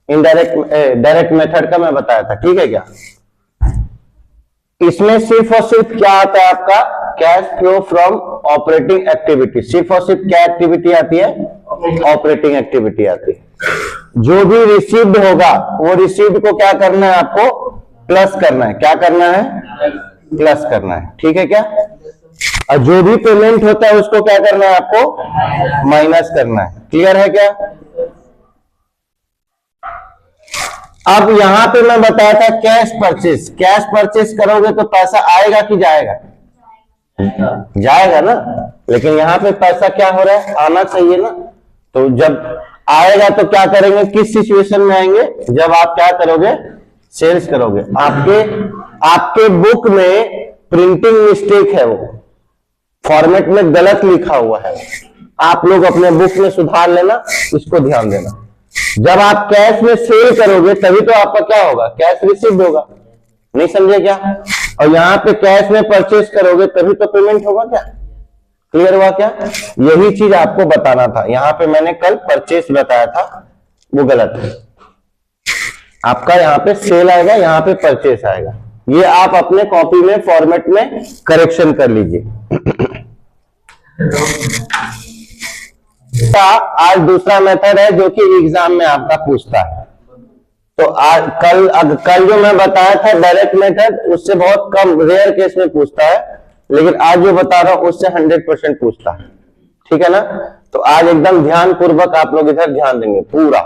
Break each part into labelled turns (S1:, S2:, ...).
S1: Indirect direct method का मैं बताया था, ठीक है क्या। इसमें सिर्फ और सिर्फ क्या आता है आपका, cash flow from operating activity. सिर्फ और सिर्फ क्या एक्टिविटी आती है, ऑपरेटिंग एक्टिविटी आती है। जो भी रिसीव्ड होगा वो रिसीव्ड को क्या करना है आपको, प्लस करना है। क्या करना है, प्लस करना है, ठीक है क्या। और जो भी पेमेंट होता है उसको क्या करना है आपको, माइनस करना है। क्लियर है क्या। अब यहां पे मैं बताया था कैश परचेस। कैश परचेस करोगे तो पैसा आएगा कि जाएगा, जाएगा ना। लेकिन यहां पे पैसा क्या हो रहा है, आना चाहिए ना। तो जब आएगा तो क्या करेंगे, किस सिचुएशन में आएंगे, जब आप क्या करोगे, सेल्स करोगे। आपके बुक में प्रिंटिंग मिस्टेक है, वो फॉर्मेट में गलत लिखा हुआ है। आप लोग अपने बुक में सुधार लेना, इसको ध्यान देना। जब आप कैश में सेल करोगे तभी तो आपका क्या होगा, कैश रिसीव्ड होगा। नहीं समझे क्या। और यहां पे कैश में परचेस करोगे तभी तो पेमेंट होगा क्या। क्लियर हुआ क्या। यही चीज आपको बताना था। यहां पे मैंने कल परचेस बताया था, वो गलत है। आपका यहां पे सेल आएगा, यहां पे परचेस आएगा। ये आप अपने कॉपी में फॉर्मेट में करेक्शन कर लीजिए। आज दूसरा मेथड है जो कि एग्जाम में आपका पूछता है। तो आज कल जो मैं बताया था डायरेक्ट मेथड, उससे बहुत कम रेयर केस में पूछता है। लेकिन आज जो बता रहा हूं उससे 100% पूछता है, ठीक है ना। तो आज एकदम ध्यान पूर्वक आप लोग इधर ध्यान देंगे। पूरा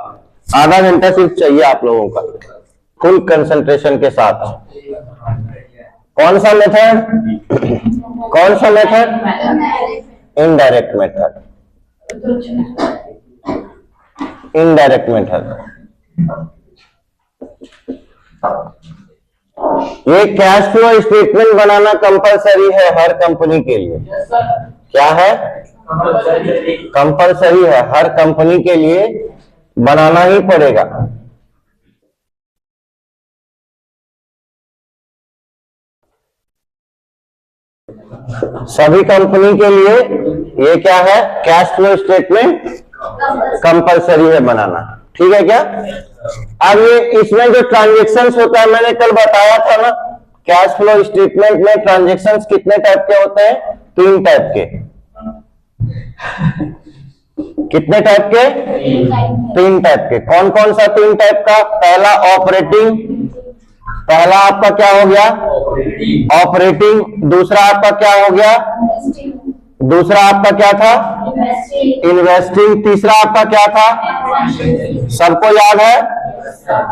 S1: आधा घंटा सिर्फ चाहिए आप लोगों का, फुल कंसंट्रेशन के साथ। कौन सा मेथड, कौन सा method, indirect method. Indirect method ये कैश फ्लो स्टेटमेंट बनाना कंपलसरी है हर कंपनी के लिए। क्या है, कंपलसरी है, हर कंपनी के लिए बनाना ही पड़ेगा। सभी कंपनी के लिए ये क्या है, कैश फ्लो स्टेटमेंट कंपलसरी है बनाना, ठीक है क्या। अब ये इसमें जो ट्रांजेक्शन्स होता है, मैंने कल बताया था ना, कैश फ्लो स्टेटमेंट में ट्रांजेक्शन्स कितने टाइप के होते हैं, 3 टाइप के। कितने टाइप के, 3 टाइप के। कौन कौन सा 3 टाइप का, पहला ऑपरेटिंग, पहला आपका क्या हो गया, ऑपरेटिंग। दूसरा आपका क्या हो गया, दूसरा आपका क्या था, इन्वेस्टिंग। तीसरा आपका क्या था, सबको याद है।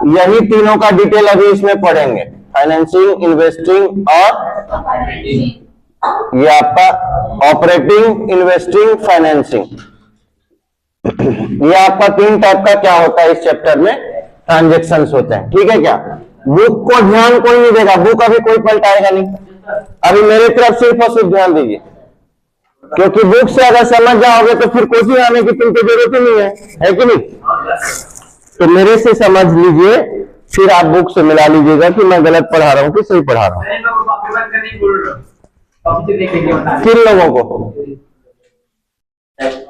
S1: यही तीनों का डिटेल अभी इसमें पढ़ेंगे, फाइनेंसिंग, इन्वेस्टिंग और ये आपका ऑपरेटिंग, इन्वेस्टिंग, फाइनेंसिंग। ये आपका 3 टाइप का क्या होता है इस चैप्टर में, ट्रांजेक्शन्स होते हैं, ठीक है क्या। बुक को ध्यान कोई नहीं देगा, बुक अभी कोई पलटाएगा नहीं। अभी मेरे तरफ सिर्फ और सिर्फ ध्यान दीजिए, क्योंकि बुक से अगर समझ जाओगे तो फिर कोचिंग आने की तुमको जरूरत ही नहीं है कि नहीं। तो मेरे से समझ लीजिए, फिर आप बुक से मिला लीजिएगा कि मैं गलत पढ़ा रहा हूँ कि सही पढ़ा रहा हूँ। किन लोगों को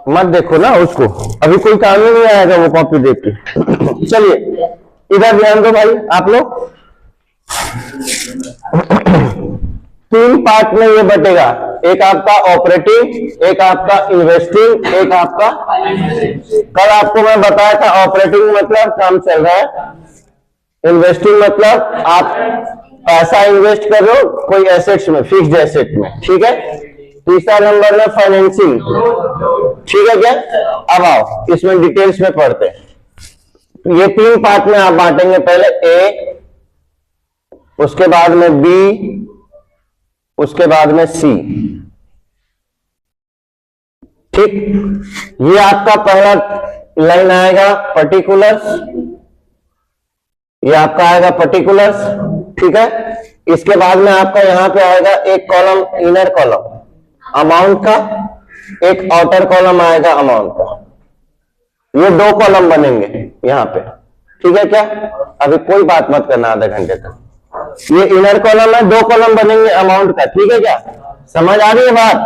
S1: मत देखो ना, उसको अभी कोई काम ही नहीं आएगा वो कॉपी देख के। चलिए इधर ध्यान दो भाई आप लोग। 3 पार्ट में ये बटेगा, एक आपका ऑपरेटिंग, एक आपका इन्वेस्टिंग, एक आपका। कल आपको मैं बताया था ऑपरेटिंग मतलब काम चल रहा है, इन्वेस्टिंग मतलब आप पैसा इन्वेस्ट कर रहे हो कोई एसेट्स में, फिक्स्ड एसेट में, ठीक है। तीसरा नंबर में फाइनेंसिंग, ठीक है क्या। अब आओ इसमें डिटेल्स में पढ़ते हैं। ये 3 पार्ट में आप बांटेंगे, पहले ए, उसके बाद में बी, उसके बाद में सी, ठीक। ये आपका पहला लाइन आएगा पर्टिकुलर्स, ये आपका आएगा पर्टिकुलर्स, ठीक है। इसके बाद में आपका यहां पे आएगा एक कॉलम, इनर कॉलम अमाउंट का, एक आउटर कॉलम आएगा अमाउंट का। ये 2 कॉलम बनेंगे यहां पे, ठीक है क्या। अभी कोई बात मत करना आधे घंटे तक। ये इनर कॉलम है, 2 कॉलम बनेंगे अमाउंट का, ठीक है क्या। समझ आ रही है बात।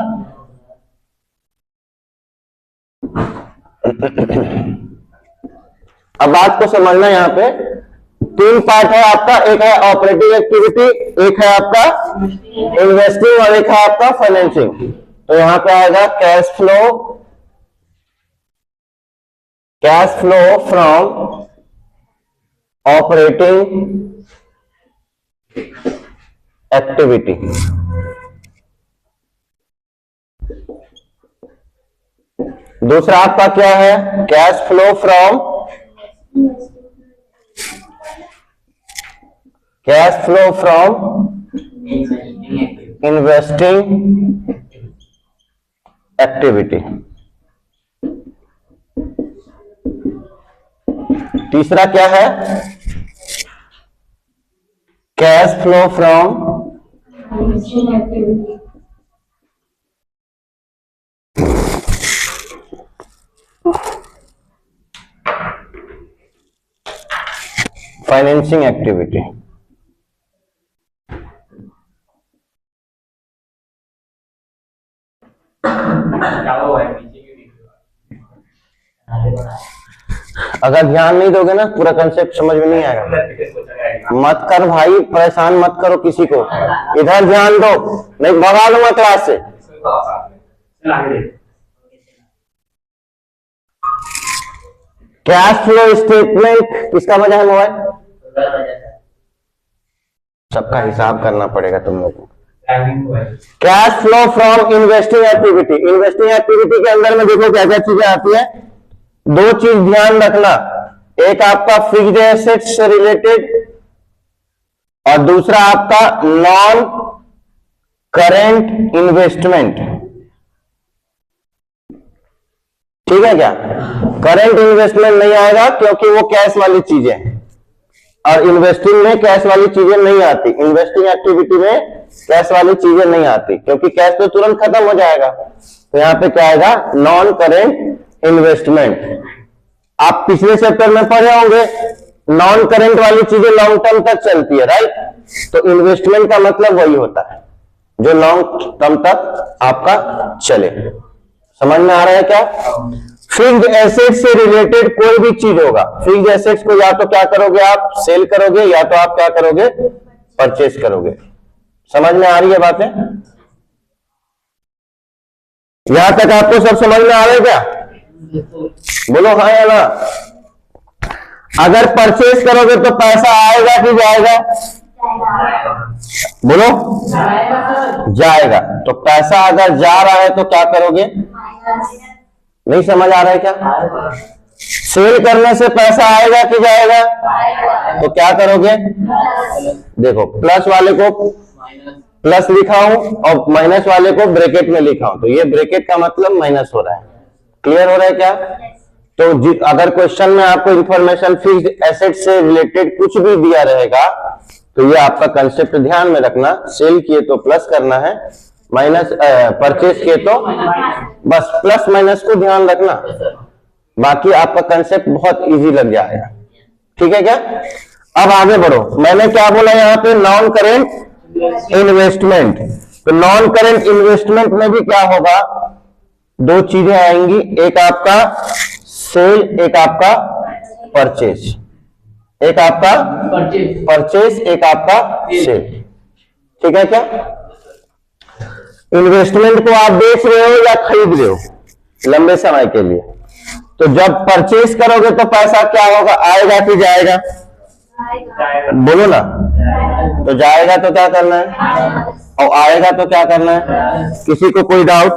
S1: अब बात को समझना, यहाँ पे तीन पार्ट है आपका, एक है ऑपरेटिंग एक्टिविटी, एक है आपका इन्वेस्टिंग और एक है आपका फाइनेंसिंग। तो यहां पे आएगा cash flow from operating activity. दूसरा आपका क्या है, cash flow from investing activity. तीसरा क्या है, cash flow from financing activity. अगर ध्यान नहीं दोगे ना पूरा कंसेप्ट समझ में नहीं आएगा। मत कर भाई, परेशान मत करो किसी को, इधर ध्यान दो, नहीं भगा लूंगा क्लास से। कैश फ्लो स्टेटमेंट किसका वजह है मोबाइल? सबका हिसाब करना पड़ेगा तुम लोग को। Cash flow from investing activity. Investing activity के अंदर में देखो क्या क्या चीजें आती है। दो चीज ध्यान रखना, एक आपका फिक्स्ड एसेट्स से रिलेटेड और दूसरा आपका नॉन करेंट इन्वेस्टमेंट। ठीक है क्या? करेंट इन्वेस्टमेंट नहीं आएगा क्योंकि वो कैश वाली चीजें हैं और इन्वेस्टिंग में कैश वाली चीजें नहीं आती। इन्वेस्टिंग एक्टिविटी में कैश वाली चीजें नहीं आती क्योंकि कैश तो तुरंत खत्म हो जाएगा। तो यहां पे क्या आएगा, नॉन करेंट इन्वेस्टमेंट। आप पिछले चैप्टर में पढ़े होंगे, नॉन करेंट वाली चीजें लॉन्ग टर्म तक चलती है, राइट? तो इन्वेस्टमेंट का मतलब वही होता है जो लॉन्ग टर्म तक आपका चले। समझ में आ रहा है क्या? फिक्स्ड एसेट से रिलेटेड कोई भी चीज होगा, फिक्स्ड एसेट्स को या तो क्या करोगे आप, सेल करोगे, या तो आप क्या करोगे, परचेज करोगे। समझ में आ रही है बातें? यहां तक आपको सब समझ में आ रहा है क्या? बोलो हाँ या ना। अगर परचेज करोगे तो पैसा आएगा कि जाएगा? बोलो जाएगा। तो पैसा अगर जा रहा है तो क्या करोगे? नहीं समझ आ रहा है क्या? सेल करने से पैसा आएगा कि जाएगा? तो क्या करोगे? देखो, प्लस वाले को प्लस लिखा हूं और माइनस वाले को ब्रैकेट में लिखा हूं, तो ये ब्रैकेट का मतलब माइनस हो रहा है। क्लियर हो रहा है क्या? तो अगर क्वेश्चन में आपको इंफॉर्मेशन फिक्स्ड एसेट से रिलेटेड कुछ भी दिया रहेगा तो ये आपका कंसेप्ट ध्यान में रखना। सेल किए तो प्लस करना है, माइनस परचेज किए तो बस प्लस माइनस को ध्यान रखना, बाकी आपका कंसेप्ट बहुत इजी लग जाएगा। ठीक है क्या? अब आगे बढ़ो। मैंने क्या बोला यहाँ पे, नॉन करेंट इन्वेस्टमेंट। तो नॉन करेंट इन्वेस्टमेंट में भी क्या होगा, दो चीजें आएंगी, एक आपका सेल, एक आपका परचेज। एक आपका परचेज, एक आपका सेल। ठीक है क्या? इन्वेस्टमेंट को आप बेच रहे हो या खरीद रहे हो लंबे समय के लिए, तो जब परचेज करोगे तो पैसा क्या होगा, आएगा कि जाएगा? बोलो ना। तो जाएगा तो क्या करना है, और आएगा तो क्या करना है? किसी को कोई डाउट?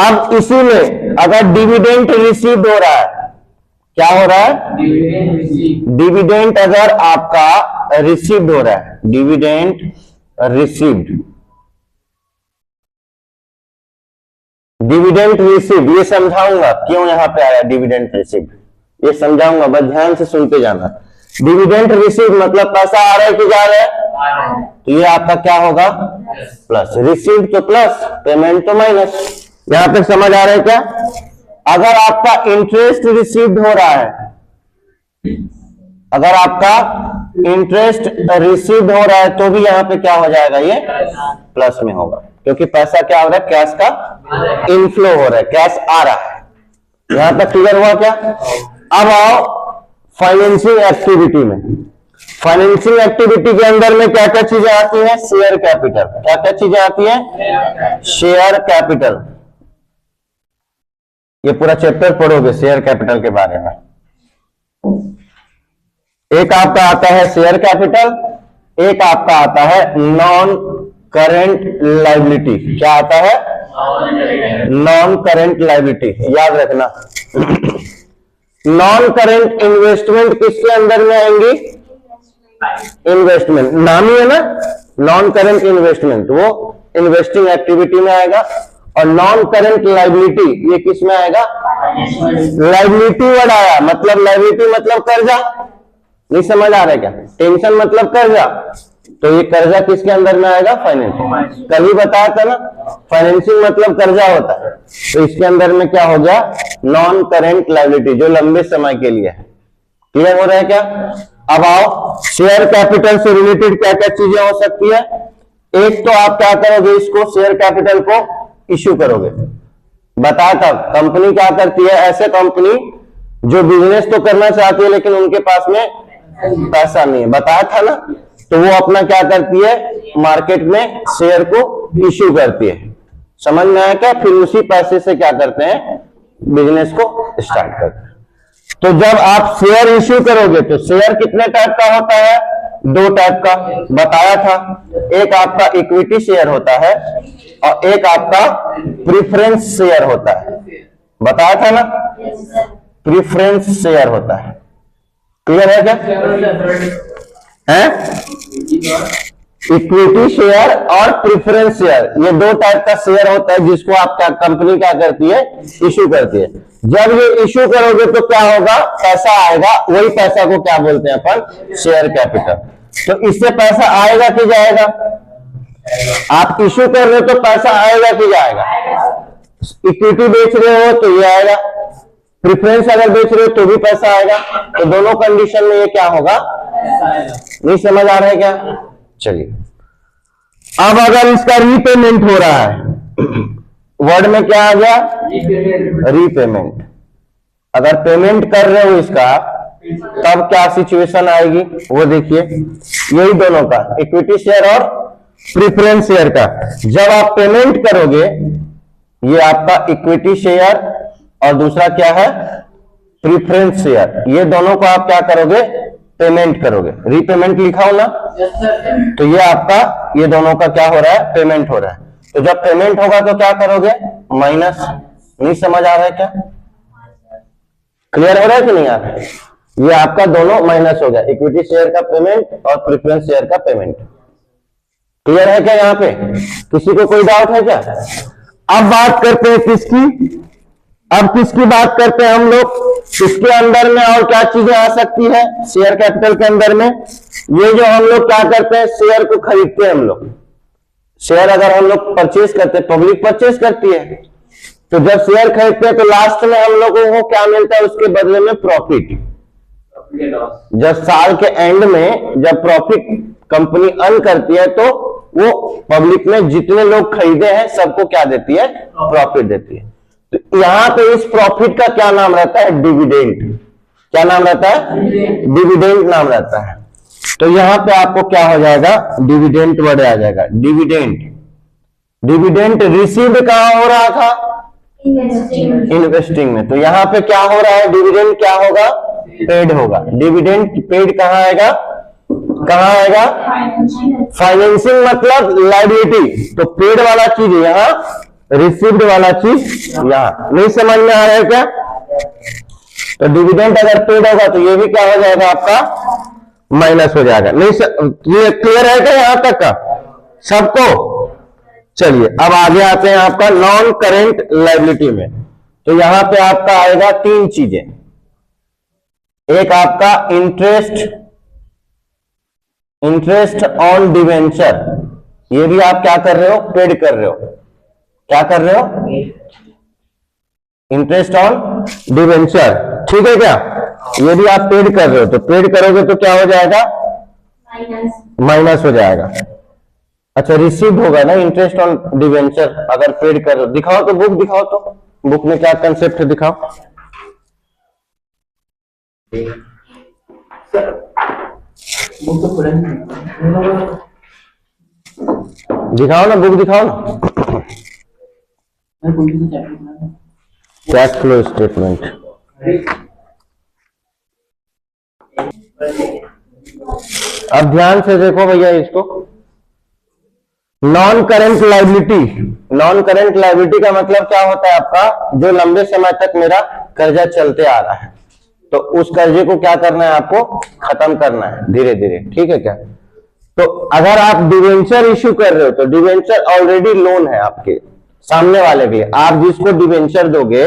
S1: अब इसी में अगर डिविडेंड रिसीव हो रहा है, क्या हो रहा है? डिविडेंड अगर आपका रिसीव्ड हो रहा है, डिविडेंड रिसीव्ड, डिविडेंड रिसीव्ड, ये समझाऊंगा क्यों यहां पे आया डिविडेंड रिसीव्ड, ये समझाऊंगा, बस ध्यान से सुनते जाना। डिविडेंड रिसीव्ड मतलब पैसा आ रहा है कि जा रहा है? तो ये आपका क्या होगा, प्लस। रिसीव्ड तो प्लस, पेमेंट तो माइनस। यहां पे समझ आ रहा है क्या? अगर आपका इंटरेस्ट रिसीव्ड हो रहा है, अगर आपका इंटरेस्ट रिसीव्ड हो रहा है तो भी यहां पे क्या हो जाएगा, ये प्लस में होगा, क्योंकि पैसा क्या हो रहा है, कैश का इनफ्लो हो रहा है, कैश आ रहा है। यहां तक क्लियर हुआ क्या? अब आओ फाइनेंसिंग एक्टिविटी में। फाइनेंसिंग एक्टिविटी के अंदर में क्या क्या चीजें आती हैं? Share capital. क्या क्या चीजें आती हैं? Share capital. ये पूरा चैप्टर पढ़ोगे शेयर कैपिटल के बारे में। एक आपका आता है शेयर कैपिटल, एक आपका आता है नॉन करेंट लायबिलिटी। क्या आता है? Non current liability. याद रखना नॉन करेंट इन्वेस्टमेंट किसके अंदर में आएंगी? इन्वेस्टमेंट, नाम ही है ना नॉन करेंट इन्वेस्टमेंट, वो इन्वेस्टिंग एक्टिविटी में आएगा। और नॉन करेंट लायबिलिटी ये किस में आएगा? लायबिलिटी वर्ड आया, मतलब लायबिलिटी मतलब कर्जा। नहीं समझ आ रहा है क्या? टेंशन मतलब कर्जा, तो ये कर्जा किसके अंदर में आएगा? फाइनेंसिंग। कल ही बताया था ना, फाइनेंसिंग मतलब कर्जा होता है, तो इसके अंदर में क्या हो गया? नॉन करेंट लायबिलिटी, जो लंबे समय के लिए है। क्लियर हो रहा है क्या? अब आओ शेयर कैपिटल से रिलेटेड क्या क्या चीजें हो सकती है। एक तो आप क्या करोगे, इसको शेयर कैपिटल को इश्यू करोगे। बताया था कंपनी क्या करती है, ऐसे कंपनी जो बिजनेस तो करना चाहती है लेकिन उनके पास में पैसा नहीं है, बताया था ना, तो वो अपना क्या करती है, मार्केट में शेयर को इश्यू करती है। समझ में आया क्या? फिर उसी पैसे से क्या करते हैं, बिजनेस को स्टार्ट करते हैं। तो जब आप शेयर इश्यू करोगे तो शेयर कितने टाइप का होता है? 2 टाइप का बताया था। एक आपका इक्विटी शेयर होता है और एक आपका प्रीफरेंस शेयर होता है। बताया था ना, प्रीफरेंस शेयर होता है। क्लियर है क्या? है इक्विटी शेयर और प्रीफरेंस शेयर, ये 2 टाइप का शेयर होता है जिसको आप क्या कंपनी क्या करती है, इश्यू करती है। जब ये इश्यू करोगे तो क्या होगा, पैसा आएगा, वही पैसा को क्या बोलते हैं अपन, शेयर कैपिटल। तो इससे पैसा आएगा कि जाएगा? आप इश्यू कर रहे हो तो पैसा आएगा कि जाएगा? इक्विटी बेच रहे हो तो ये आएगा, प्रेफरेंस अगर बेच रहे हो तो भी पैसा आएगा। तो दोनों कंडीशन में ये क्या होगा? नहीं समझ आ रहा है क्या? चलिए, अब अगर इसका रीपेमेंट हो रहा है, वर्ड में क्या आ गया, रीपेमेंट। अगर पेमेंट कर रहे हो इसका तब क्या सिचुएशन आएगी वो देखिए। यही दोनों का, इक्विटी शेयर और प्रेफरेंस शेयर का, जब आप पेमेंट करोगे, ये आपका इक्विटी शेयर और दूसरा क्या है, प्रेफरेंस शेयर, ये दोनों को आप क्या करोगे, पेमेंट करोगे। रीपेमेंट लिखा हो ना, तो ये आपका, ये दोनों का क्या हो रहा है, पेमेंट हो रहा है। तो जब पेमेंट होगा तो क्या करोगे, माइनस। नहीं समझ आ रहा है क्या? क्लियर हो रहा है कि नहीं आ रहा है? ये आपका दोनों माइनस हो गया, इक्विटी शेयर का पेमेंट और प्रेफरेंस शेयर का पेमेंट। क्लियर है क्या? यहाँ पे किसी को कोई डाउट है क्या? अब बात करते हैं किसकी, अब किसकी बात करते हैं हम लोग, इसके अंदर में और क्या चीजें आ सकती है शेयर कैपिटल के अंदर में। ये जो हम लोग क्या करते हैं, शेयर को खरीदते हैं हम लोग। शेयर अगर हम लोग परचेज करते हैं, पब्लिक परचेज करती है, तो जब शेयर खरीदते हैं तो लास्ट में हम लोगों को क्या मिलता है, उसके बदले में प्रॉफिट। जब साल के एंड में जब प्रॉफिट कंपनी अर्न करती है तो वो पब्लिक में जितने लोग खरीदे हैं सबको क्या देती है, प्रॉफिट देती है। तो यहां पे इस प्रॉफिट का क्या नाम रहता है, डिविडेंड। क्या नाम रहता है, डिविडेंड नाम रहता है। तो यहां पे आपको क्या हो जाएगा, डिविडेंड वर्ड आ जाएगा, डिविडेंड। डिविडेंड रिसीव्ड कहां हो रहा था, इन्वेस्टिंग में। तो यहां पे क्या हो रहा है, डिविडेंड क्या होगा, पेड होगा। डिविडेंड पेड कहां आएगा, कहां आएगा, फाइनेंसिंग मतलब लायबिलिटी, तो पेड वाला चीज यहां, रिसीव्ड वाला चीज यहां। नहीं समझ में आ रहा है क्या? तो डिविडेंड अगर पेड होगा तो ये भी क्या हो जाएगा, आपका माइनस हो जाएगा। नहीं ये क्लियर है क्या यहां तक का सबको? चलिए, अब आगे आते हैं आपका नॉन करेंट लायबिलिटी में। तो यहां पे आपका आएगा 3 चीजें। एक आपका इंटरेस्ट ऑन डिवेंचर, ये भी आप क्या कर रहे हो, पेड कर रहे हो। क्या कर रहे हो, इंटरेस्ट ऑन डिवेंचर, ठीक है क्या? ये भी आप पेड कर रहे हो, तो पेड करोगे तो क्या हो जाएगा, माइनस हो जाएगा। अच्छा, रिसीव होगा ना इंटरेस्ट ऑन डिवेंचर अगर पेड कर रहे हो। दिखाओ तो बुक, दिखाओ तो बुक में क्या कंसेप्ट है, दिखाओ।
S2: बुक तो खुला नहीं।
S1: दिखाओ ना, बुक दिखाओ ना।
S2: मैं कोई भी चैप्टर बना
S1: कैश फ्लो स्टेटमेंट। अब ध्यान से देखो भैया इसको। Non current liability, non current liability का मतलब क्या होता है आपका, जो लंबे समय तक मेरा कर्जा चलते आ रहा है, तो उस कर्जे को क्या करना है, आपको खत्म करना है धीरे धीरे, ठीक है क्या। तो अगर आप डिवेंचर इश्यू कर रहे हो तो डिवेंचर ऑलरेडी लोन है आपके सामने वाले के लिए। आप जिसको डिवेंचर दोगे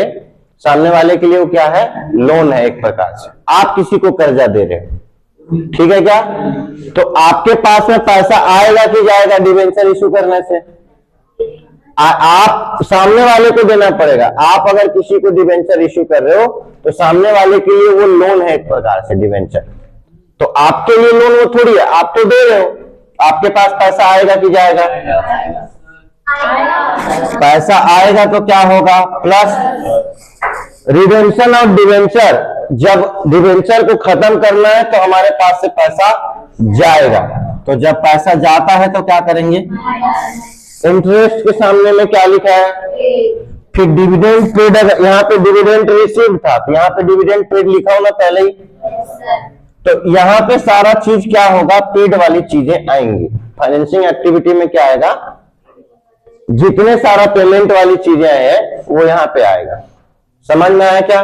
S1: सामने वाले के लिए वो क्या है, लोन है एक प्रकार से। आप किसी को कर्जा दे रहे हो, ठीक है क्या। तो आपके पास में पैसा आएगा कि जाएगा डिवेंचर इशू करने से? आप सामने वाले को देना पड़ेगा। आप अगर किसी को डिवेंचर इशू कर रहे हो तो सामने वाले के लिए वो लोन है एक प्रकार से डिवेंचर। तो आपके लिए लोन वो थोड़ी है, आप तो दे रहे हो। आपके पास पैसा आएगा कि जाएगा? पैसा आएगा तो क्या होगा, प्लस रिडेम्पशन ऑफ डिवेंचर। जब डिवेंचर को खत्म करना है तो हमारे पास से पैसा जाएगा। तो जब पैसा जाता है तो क्या करेंगे, इंटरेस्ट के सामने में क्या लिखा है, फिर डिविडेंड पेड। यहाँ पे डिविडेंड रिसीव्ड था तो यहाँ पे डिविडेंड पेड लिखा हो ना पहले ही। तो यहाँ पे सारा चीज क्या होगा, पेड वाली चीजें आएंगी। फाइनेंसिंग एक्टिविटी में क्या आएगा, जितने सारा पेमेंट वाली चीजें हैं वो यहाँ पे आएगा। समझ में आया क्या?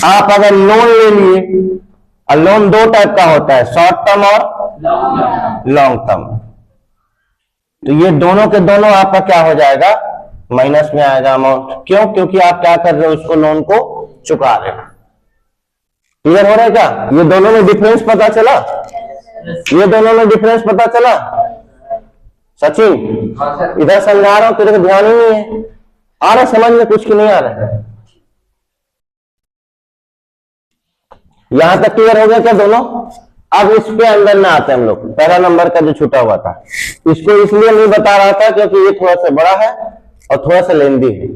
S1: आप अगर लोन ले लिए, और लोन दो टाइप का होता है, शॉर्ट टर्म और लॉन्ग टर्म। तो ये दोनों के दोनों आपका क्या हो जाएगा, माइनस में आएगा अमाउंट। क्यों? क्योंकि आप क्या कर रहे हो, उसको लोन को चुका रहे हो। क्लियर हो रहा है क्या? ये दोनों में डिफरेंस पता चला? ये दोनों में डिफरेंस पता चला? सचिन इधर समझा रहा हूं, तेरे को ध्यान ही नहीं है, आ रहा समझ में कुछ की नहीं आ रहा है। यहां तक क्लियर हो गया क्या दोनों? अब इसके अंदर में आते हैं हम लोग। पहला नंबर का जो छूटा हुआ था, इसको इसलिए नहीं बता रहा था क्योंकि ये थोड़ा सा बड़ा है और थोड़ा सा लेंदी है।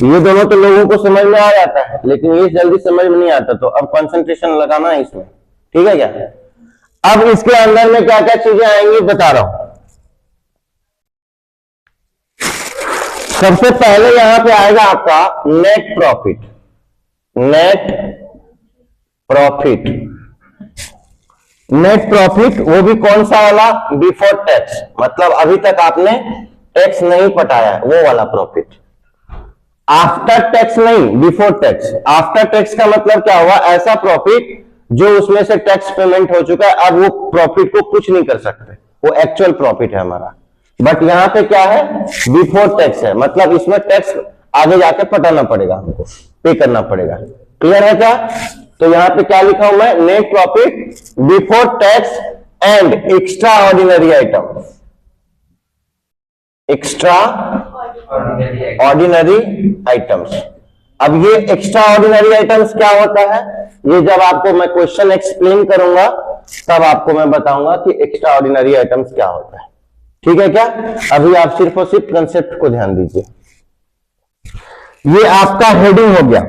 S1: ये दोनों तो लोगों को समझ में आ जाता है, लेकिन ये जल्दी समझ में नहीं आता। तो अब कंसंट्रेशन लगाना है इसमें, ठीक है क्या। अब इसके अंदर में क्या क्या चीजें आएंगी बता रहा हूं। सबसे पहले यहां पे आएगा आपका net profit. Net profit, net profit वो भी कौन सा वाला, बिफोर टैक्स, मतलब अभी तक आपने टैक्स नहीं पटाया, वो वाला प्रॉफिट। आफ्टर टैक्स नहीं, बिफोर टैक्स। आफ्टर टैक्स का मतलब क्या हुआ, ऐसा प्रॉफिट जो उसमें से टैक्स पेमेंट हो चुका है, अब वो प्रॉफिट को कुछ नहीं कर सकते, वो एक्चुअल प्रॉफिट है हमारा। बट यहां पे क्या है, बिफोर टैक्स है, मतलब इसमें टैक्स आगे जाके पटाना पड़ेगा, हमको पे करना पड़ेगा। क्लियर है क्या? तो यहां पे क्या लिखा हूं मैं, net profit before tax and extra ordinary item. Extra ordinary items. अब ये एक्स्ट्रा ऑर्डिनरी आइटम्स क्या होता है, ये जब आपको मैं क्वेश्चन एक्सप्लेन करूंगा तब आपको मैं बताऊंगा कि एक्स्ट्रा ऑर्डिनरी आइटम्स क्या होता है, ठीक है क्या। अभी आप सिर्फ और सिर्फ कंसेप्ट को ध्यान दीजिए। ये आपका हेडिंग हो गया,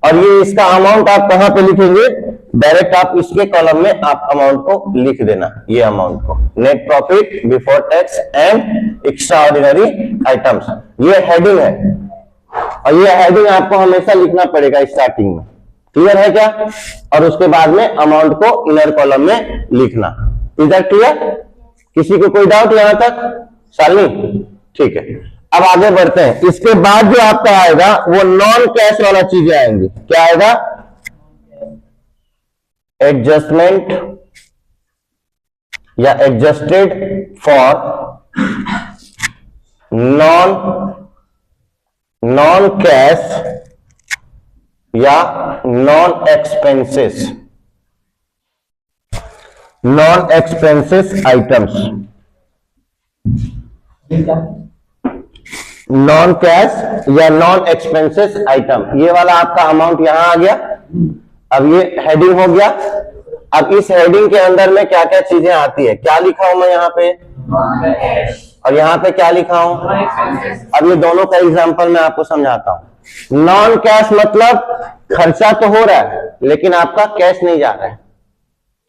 S1: और ये इसका अमाउंट आप कहां पे लिखेंगे, डायरेक्ट आप इसके कॉलम में आप अमाउंट को लिख देना, ये अमाउंट को, net profit before tax and extra ordinary items, ये हेडिंग है। और ये हेडिंग आपको हमेशा लिखना पड़ेगा स्टार्टिंग में, क्लियर है क्या। और उसके बाद में अमाउंट को इनर कॉलम में लिखना। इधर क्लियर? किसी को कोई डाउट यहां तक? शालिनी ठीक है। अब आगे बढ़ते हैं। इसके बाद जो आपका आएगा वो नॉन कैश वाला चीजें आएंगी। क्या आएगा, एडजस्टमेंट या एडजस्टेड फॉर नॉन कैश या non expenses, non expenses items. Non cash या नॉन एक्सपेंसेस आइटम, ये वाला आपका अमाउंट यहां आ गया। अब ये हेडिंग हो गया। अब इस हेडिंग के अंदर में क्या क्या चीजें आती है, क्या लिखा हूं मैं यहाँ पे, और यहाँ पे क्या लिखा हूं। अब ये दोनों का एग्जांपल मैं आपको समझाता हूं। नॉन कैश मतलब खर्चा तो हो रहा है लेकिन आपका कैश नहीं जा रहा है,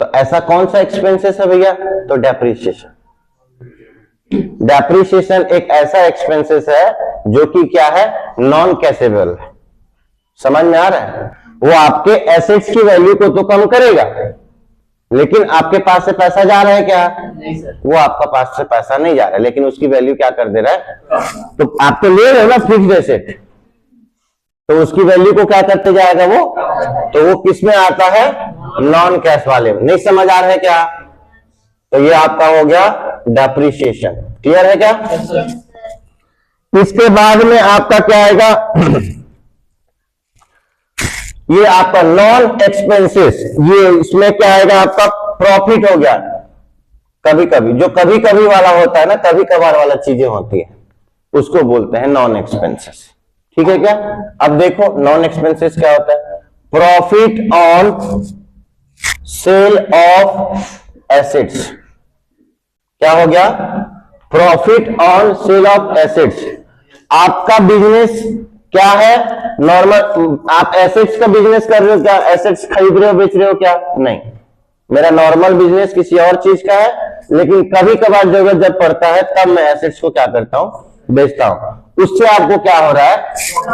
S1: तो ऐसा कौन सा एक्सपेंसेस है भैया? तो डेप्रीशिएशन। डेप्रीशिएशन एक ऐसा एक्सपेंसेस है जो कि क्या है? नॉन कैशेबल है। समझ में आ रहा है? वो आपके एसेट्स की वैल्यू को तो कम करेगा, लेकिन आपके पास से पैसा जा रहा है क्या?
S2: नहीं सर।
S1: वो आपका पास से पैसा नहीं जा रहा है, लेकिन उसकी वैल्यू क्या कर दे रहा है? तो आप तो ले रहे हो ना फिक्स्ड एसेट, तो उसकी वैल्यू को क्या करते जाएगा वो? तो वो किस में आता है? नॉन कैश वाले में। नहीं समझ आ रहा है क्या? तो ये आपका हो गया डेप्रीशिएशन। क्लियर है क्या? इसके बाद में आपका क्या आएगा? ये आपका नॉन एक्सपेंसेस, ये इसमें क्या आएगा? आपका प्रॉफिट हो गया। कभी कभी जो कभी कभी वाला होता है ना, कभी कभार वाला चीजें होती है, उसको बोलते हैं नॉन एक्सपेंसेस। ठीक है क्या? अब देखो नॉन एक्सपेंसेस क्या होता है? Profit on sale of assets. क्या हो गया? Profit on sale of assets. आपका बिजनेस क्या है? नॉर्मल आप एसेट्स का बिजनेस कर रहे हो क्या? एसेट्स खरीद रहे हो, बेच रहे हो क्या? नहीं, मेरा नॉर्मल बिजनेस किसी और चीज का है, लेकिन कभी कभार जरूरत जब पड़ता है तब मैं एसेट्स को क्या करता हूं? बेचता हूं। उससे आपको क्या हो रहा है?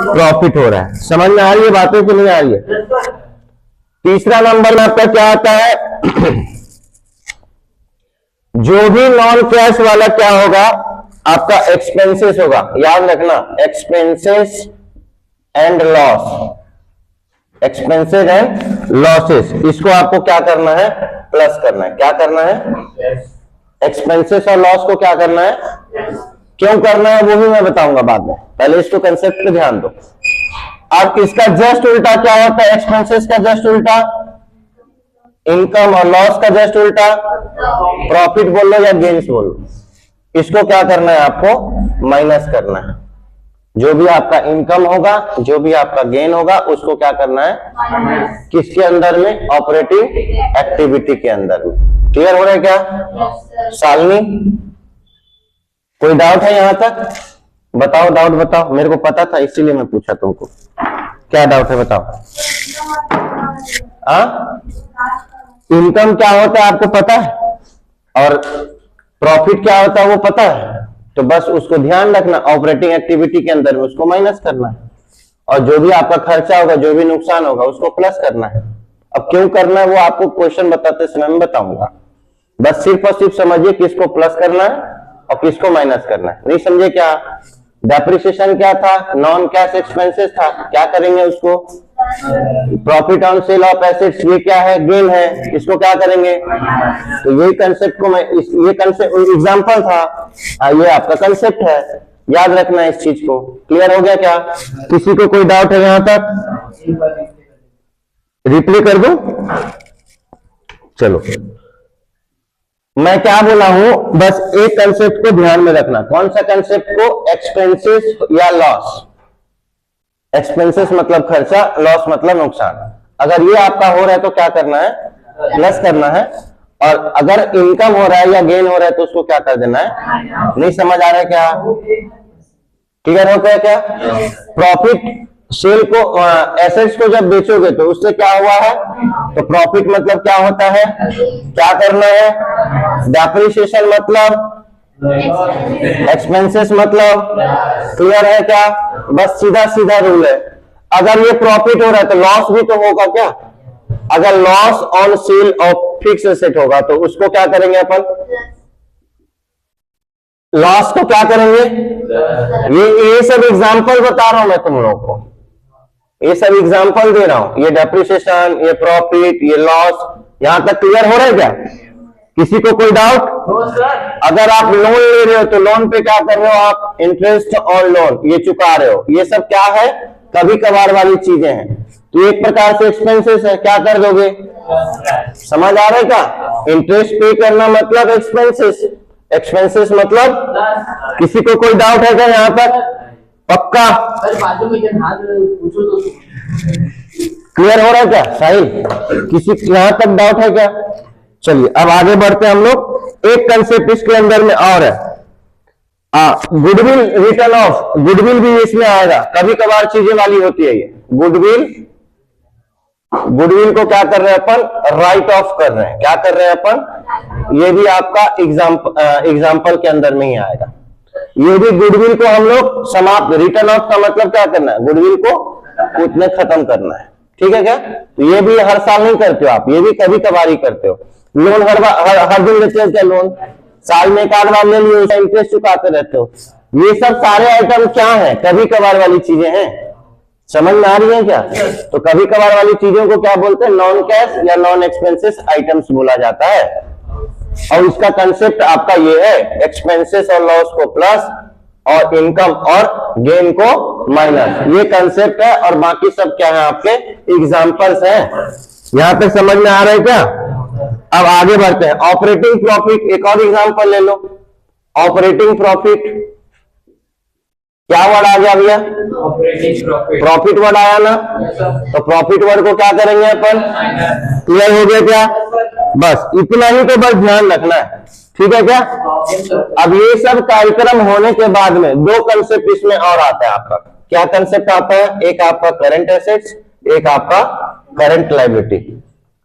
S1: प्रॉफिट हो रहा है। समझ में आ रही है बातें कि नहीं आ रही है? तीसरा नंबर में आपका क्या आता है? जो भी नॉन कैश वाला क्या होगा? आपका एक्सपेंसेस होगा। याद रखना, expenses and loss, expenses and losses, इसको आपको क्या करना है? प्लस करना है। क्या करना है? एक्सपेंसेस और लॉस को क्या करना है? क्यों करना है वो भी मैं बताऊंगा बाद में, पहले इसको कंसेप्ट पे ध्यान दो। अब इसका जस्ट उल्टा क्या होता है? एक्सपेंसेस का जस्ट उल्टा इनकम और लॉस का जस्ट उल्टा प्रॉफिट बोल लो या गेन्स बोल लो। इसको क्या करना है? आपको माइनस करना है। जो भी आपका इनकम होगा, जो भी आपका गेन होगा, उसको क्या करना है? किसके अंदर में? ऑपरेटिंग एक्टिविटी के अंदर में। क्लियर हो रहा है क्या? शालिनी, कोई डाउट है यहां तक? बताओ, डाउट बताओ। मेरे को पता था इसीलिए मैं पूछा तुमको। क्या डाउट है बताओ। इनकम क्या होता है आपको पता है, और प्रॉफिट क्या होता है वो पता है, तो बस उसको ध्यान रखना, ऑपरेटिंग एक्टिविटी के अंदर में उसको माइनस करना है, और जो भी आपका खर्चा होगा, जो भी नुकसान होगा, उसको प्लस करना है। अब क्यों करना है वो आपको क्वेश्चन बताते समय मैं बताऊंगा। बस सिर्फ और सिर्फ समझिए किसको प्लस करना है और किसको माइनस करना है। नहीं समझे क्या? डेप्रिसिएशन क्या था? नॉन कैश एक्सपेंसेस था। क्या करेंगे उसको? Profit on sale of assets, ये क्या है? गेन है। इसको क्या करेंगे? तो यही कंसेप्ट को मैं ये कंसेप्ट एग्जांपल था, ये आपका कंसेप्ट है, याद रखना इस चीज को। क्लियर हो गया क्या? किसी को कोई डाउट है यहां तक? रिप्ले कर दो। चलो, मैं क्या बोला हूं, बस एक कंसेप्ट को ध्यान में रखना। कौन सा कंसेप्ट को? एक्सपेंसेस या लॉस। एक्सपेंसेस मतलब खर्चा, लॉस मतलब नुकसान। अगर ये आपका हो रहा है तो क्या करना है? प्लस करना है। और अगर इनकम हो रहा है या गेन हो रहा है तो उसको क्या कर देना है? नहीं समझ आ रहा है क्या? क्लियर हो गया क्या? प्रॉफिट सेल को, एसेट्स को जब बेचोगे तो उससे क्या हुआ है? तो प्रॉफिट मतलब क्या होता है? क्या करना है? डेप्रिसिएशन मतलब, एक्सपेंसेस मतलब, क्लियर है क्या? बस सीधा सीधा रूल है। अगर ये प्रॉफिट हो रहा है तो लॉस भी तो होगा क्या? अगर loss on sale of fix asset होगा तो उसको क्या करेंगे अपन? लॉस को क्या करेंगे? ये सब एग्जांपल बता रहा हूं मैं तुम लोगों को, ये सब एग्जांपल दे रहा हूं। ये डेप्रिसिएशन, ये प्रॉफिट, ये लॉस, यहां तक क्लियर हो रहा है क्या? किसी को कोई डाउट? अगर आप लोन ले रहे हो तो लोन पे क्या कर रहे हो आप? इंटरेस्ट और लोन ये चुका रहे हो। ये सब क्या है? कभी कभार वाली चीजें हैं, तो एक प्रकार से एक्सपेंसेस है। क्या कर दोगे? समझ आ रहा है क्या? इंटरेस्ट पे करना मतलब एक्सपेंसेस, एक्सपेंसेस मतलब। किसी को कोई डाउट है क्या यहां तक? पक्का? क्लियर हो रहा है क्या साहिल? किसी यहां तक डाउट है क्या? चलिए अब आगे बढ़ते हैं हम लोग। एक कंसेप्ट इसके अंदर में और है, गुडविल रिटर्न ऑफ, गुडविल भी इसमें आएगा, कभी कभार चीजें वाली होती है ये गुडविल। गुडविल को क्या कर रहे हैं अपन, राइट ऑफ कर रहे हैं। क्या कर रहे हैं अपन, ये भी आपका एग्जाम्पल के अंदर में ही आएगा। ये भी गुडविल को हम लोग समाप्त, रिटर्न ऑफ का मतलब क्या करना है, गुडविल को उतने खत्म करना है। ठीक है क्या, तो ये भी हर साल नहीं करते हो आप, ये भी कभी कभार ही करते हो। लोन हर दिन लेते हो क्या, लोन साल में एक आध बार ले लिए, उसका इंटरेस्ट चुकाते रहते हो। ये सब सारे आइटम क्या है, कभी कभार वाली चीजें हैं। समझ में आ रही है क्या, तो कभी कभार वाली चीजों को क्या बोलते हैं, नॉन कैश या नॉन एक्सपेंसेस आइटम्स बोला जाता है। और इसका कंसेप्ट आपका ये है, एक्सपेंसेस और लॉस को प्लस और इनकम और गेन को माइनस, ये कंसेप्ट है। और बाकी सब क्या है, आपके एग्जांपल्स हैं। यहां पे समझ में आ रहा है क्या। अब आगे बढ़ते हैं, ऑपरेटिंग प्रॉफिट, एक और एग्जांपल ले लो। ऑपरेटिंग प्रॉफिट क्या वर्ड आ गया भैया, प्रॉफिट वर्ड आया ना, तो प्रॉफिट वर्ड को क्या करेंगे अपन, क्लियर हो गया क्या, बस इतना ही तो बस ध्यान रखना है। ठीक है क्या, अब ये सब कार्यक्रम होने के बाद में दो कंसेप्ट इसमें और आता है आपका। क्या कंसेप्ट आता है, एक आपका करंट एसेट्स, एक आपका करंट लायबिलिटी।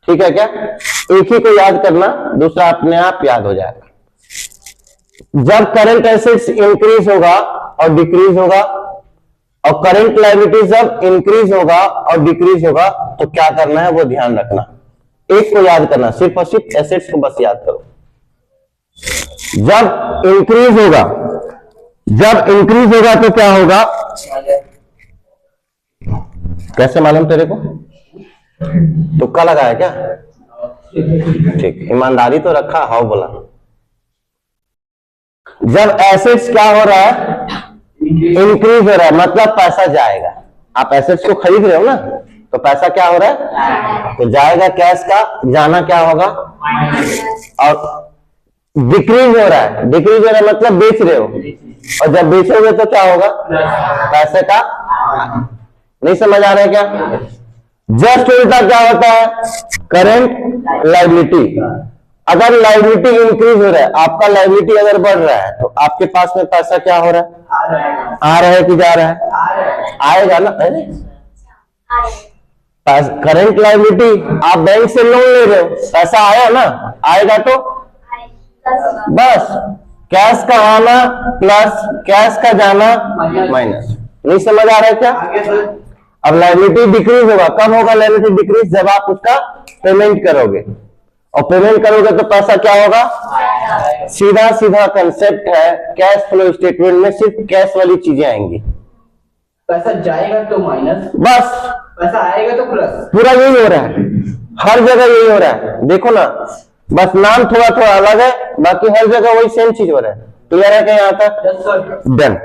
S1: ठीक है क्या, एक ही को याद करना, दूसरा अपने आप याद हो जाएगा। जब करंट एसेट्स इंक्रीज होगा और डिक्रीज होगा, और करंट लायबिलिटी जब इंक्रीज होगा और डिक्रीज होगा, तो क्या करना है वो ध्यान रखना। एक को याद करना, सिर्फ और सिर्फ एसेट्स को बस याद करो। जब इंक्रीज होगा, जब इंक्रीज होगा तो क्या होगा, कैसे मालूम तेरे को, तुक्का लगाया क्या, ठीक, ईमानदारी तो रखा, हाउ बोला। जब एसेट्स क्या हो रहा है, इंक्रीज हो रहा है, मतलब पैसा जाएगा। आप एसेट्स को खरीद रहे हो ना, तो पैसा क्या हो रहा है, तो जाएगा कैश का, जाना क्या होगा, और डिक्रीज हो रहा है, डिक्रीज हो रहा है मतलब बेच रहे हो, और जब बेचोगे तो क्या होगा, पैसे का, नहीं समझ आ रहा है क्या। जस्ट उल्टा क्या होता है, करंट लायबिलिटी। अगर लायबिलिटी इंक्रीज हो रहा है, आपका लायबिलिटी अगर बढ़ रहा है, तो आपके पास में पैसा क्या हो रहा है, आ रहा है कि जा रहा है, आएगा ना। करंट लायबिलिटी, आप बैंक से लोन ले रहे हो, पैसा आया ना, आएगा तो बस कैश का आना प्लस कैश का जाना माइनस। नहीं समझ आ रहा है क्या। अब लायबिलिटी डिक्रीज होगा, कब होगा लायबिलिटी डिक्रीज, जब आप उसका पेमेंट करोगे, और पेमेंट करोगे तो पैसा क्या होगा, सीधा सीधा कंसेप्ट है। कैश फ्लो स्टेटमेंट में सिर्फ कैश वाली चीजें आएंगी।
S2: पैसा जाएगा तो माइनस,
S1: बस
S2: पैसा आएगा तो प्लस, पूरा
S1: यही हो रहा है, हर जगह यही हो रहा है। देखो ना, बस नाम थोड़ा थोड़ा अलग है, बाकी हर जगह वही सेम चीज हो रहा है। क्लियर है क्या यहाँ तक, डन।